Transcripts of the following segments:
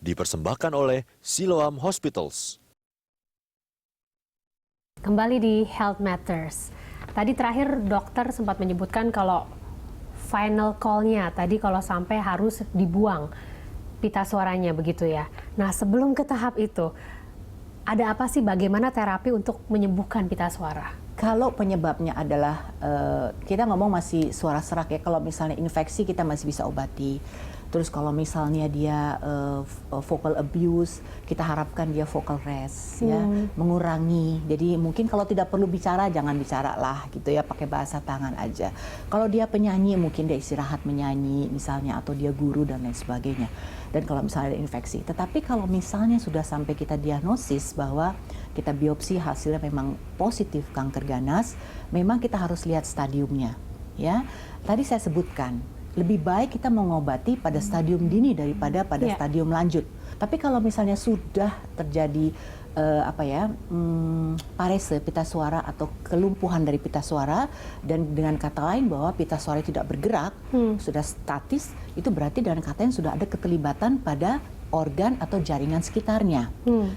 dipersembahkan oleh Siloam Hospitals. Kembali di Health Matters. Tadi terakhir dokter sempat menyebutkan kalau final call-nya tadi kalau sampai harus dibuang pita suaranya begitu ya. Nah sebelum ke tahap itu, ada apa sih bagaimana terapi untuk menyembuhkan pita suara? Kalau penyebabnya adalah, kita ngomong masih suara serak ya, kalau misalnya infeksi kita masih bisa obati. Terus kalau misalnya dia vocal abuse, kita harapkan dia vocal rest, ya, mengurangi. Jadi mungkin kalau tidak perlu bicara, jangan bicara lah gitu ya, pakai bahasa tangan aja. Kalau dia penyanyi, mungkin dia istirahat menyanyi misalnya, atau dia guru dan lain sebagainya. Dan kalau misalnya ada infeksi. Tetapi kalau misalnya sudah sampai kita diagnosis bahwa kita biopsi hasilnya memang positif kanker ganas, memang kita harus lihat stadiumnya. Ya, tadi saya sebutkan, lebih baik kita mengobati pada stadium dini daripada pada stadium lanjut. Tapi kalau misalnya sudah terjadi parese pita suara atau kelumpuhan dari pita suara, dan dengan kata lain bahwa pita suara tidak bergerak, sudah statis, itu berarti dengan kata lain sudah ada keterlibatan pada organ atau jaringan sekitarnya.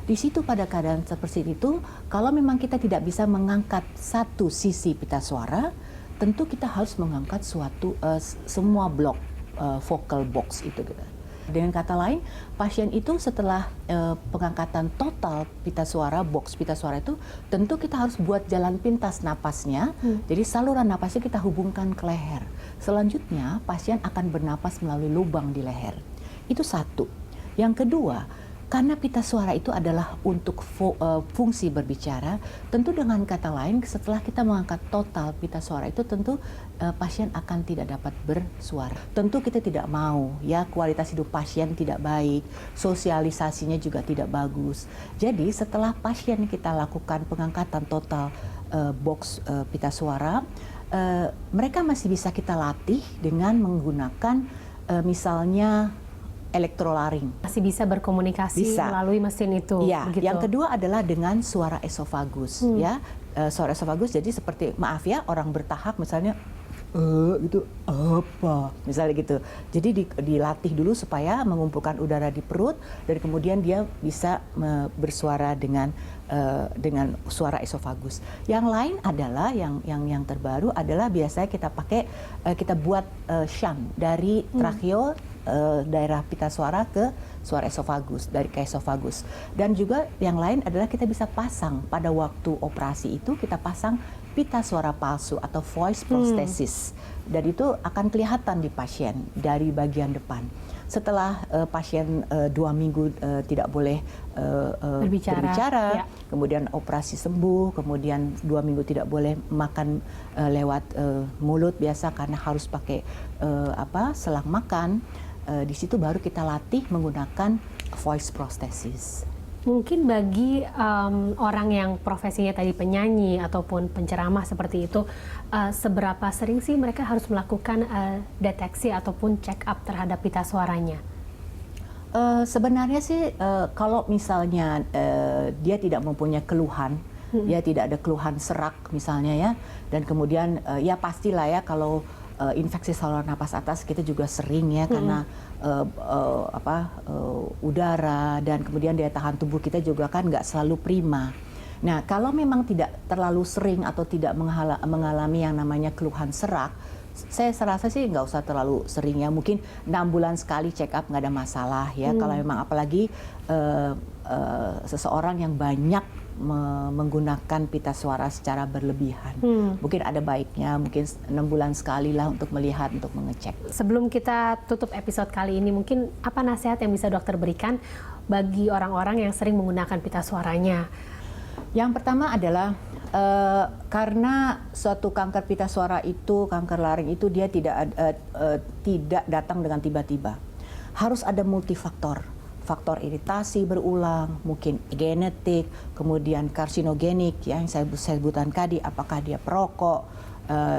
Di situ pada keadaan seperti itu, kalau memang kita tidak bisa mengangkat satu sisi pita suara, tentu kita harus mengangkat semua blok vocal box itu. Dengan kata lain, pasien itu setelah pengangkatan total pita suara, box pita suara itu, tentu kita harus buat jalan pintas napasnya. Jadi saluran napasnya kita hubungkan ke leher. Selanjutnya, pasien akan bernapas melalui lubang di leher. Itu satu. Yang kedua, karena pita suara itu adalah untuk fungsi berbicara, tentu dengan kata lain setelah kita mengangkat total pita suara itu, tentu pasien akan tidak dapat bersuara. Tentu kita tidak mau ya, kualitas hidup pasien tidak baik, sosialisasinya juga tidak bagus. Jadi setelah pasien kita lakukan pengangkatan total box pita suara, mereka masih bisa kita latih dengan menggunakan misalnya elektrolaring. Masih bisa berkomunikasi melalui mesin itu. Ya. Begitu. Yang kedua adalah dengan suara esofagus. Ya, suara esofagus. Jadi seperti maaf ya, orang bertahak misalnya gitu apa misalnya gitu. Jadi dilatih dulu supaya mengumpulkan udara di perut, dan kemudian dia bisa bersuara dengan suara esofagus. Yang lain adalah yang terbaru adalah biasanya kita pakai kita buat shunt dari trakeo, daerah pita suara ke suara esofagus, dari ke esofagus. Dan juga yang lain adalah kita bisa pasang pada waktu operasi itu, kita pasang pita suara palsu atau voice prosthesis. Dan itu akan kelihatan di pasien dari bagian depan. Setelah pasien 2 minggu tidak boleh berbicara, kemudian operasi sembuh, kemudian 2 minggu tidak boleh makan lewat mulut biasa karena harus pakai selang makan. Di situ baru kita latih menggunakan voice prosthesis. Mungkin bagi orang yang profesinya tadi penyanyi ataupun penceramah seperti itu, seberapa sering sih mereka harus melakukan deteksi ataupun check up terhadap pita suaranya? Sebenarnya sih kalau misalnya dia tidak mempunyai keluhan, ya tidak ada keluhan serak misalnya ya, dan kemudian ya pastilah ya kalau infeksi saluran napas atas kita juga sering ya, karena udara, dan kemudian daya tahan tubuh kita juga kan nggak selalu prima. Nah, kalau memang tidak terlalu sering atau tidak mengalami yang namanya keluhan serak, saya rasa sih nggak usah terlalu sering ya. Mungkin 6 bulan sekali check up nggak ada masalah ya. Kalau memang apalagi seseorang yang banyak menggunakan pita suara secara berlebihan. Mungkin ada baiknya, mungkin 6 bulan sekali lah untuk melihat, untuk mengecek. Sebelum kita tutup episode kali ini, mungkin apa nasihat yang bisa dokter berikan bagi orang-orang yang sering menggunakan pita suaranya? Yang pertama adalah karena suatu kanker pita suara itu, kanker laring itu dia tidak datang dengan tiba-tiba. Harus ada multifaktor. Faktor iritasi berulang, mungkin genetik, kemudian karsinogenik yang saya sebutkan tadi, apakah dia perokok,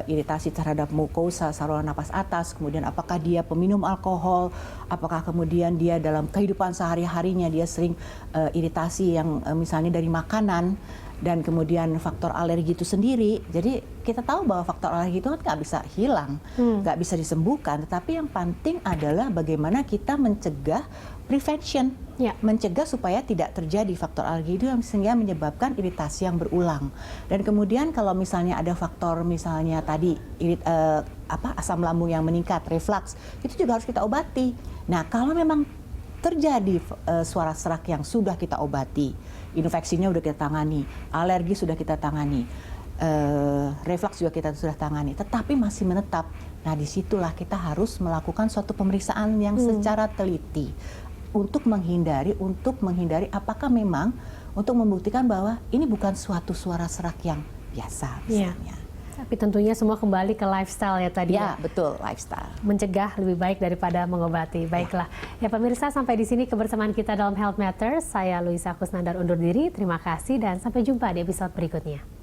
iritasi terhadap mukosa saluran napas atas, kemudian apakah dia peminum alkohol, apakah kemudian dia dalam kehidupan sehari-harinya dia sering iritasi yang misalnya dari makanan, dan kemudian faktor alergi itu sendiri. Jadi kita tahu bahwa faktor alergi itu kan nggak bisa hilang, nggak bisa disembuhkan, tetapi yang penting adalah bagaimana kita mencegah prevention Ya. Mencegah supaya tidak terjadi faktor alergi itu sehingga menyebabkan iritasi yang berulang. Dan kemudian kalau misalnya ada faktor misalnya tadi asam lambung yang meningkat, reflux, itu juga harus kita obati. Nah, kalau memang terjadi suara serak yang sudah kita obati, infeksinya sudah kita tangani, alergi sudah kita tangani, reflux juga kita sudah tangani, tetapi masih menetap. Nah, disitulah kita harus melakukan suatu pemeriksaan yang secara teliti untuk menghindari apakah memang untuk membuktikan bahwa ini bukan suatu suara serak yang biasa misalnya. Tapi tentunya semua kembali ke lifestyle ya tadi. Ya, betul, lifestyle. Mencegah lebih baik daripada mengobati. Baiklah. Ya pemirsa, sampai di sini kebersamaan kita dalam Health Matters. Saya Luisa Kusnandar undur diri. Terima kasih dan sampai jumpa di episode berikutnya.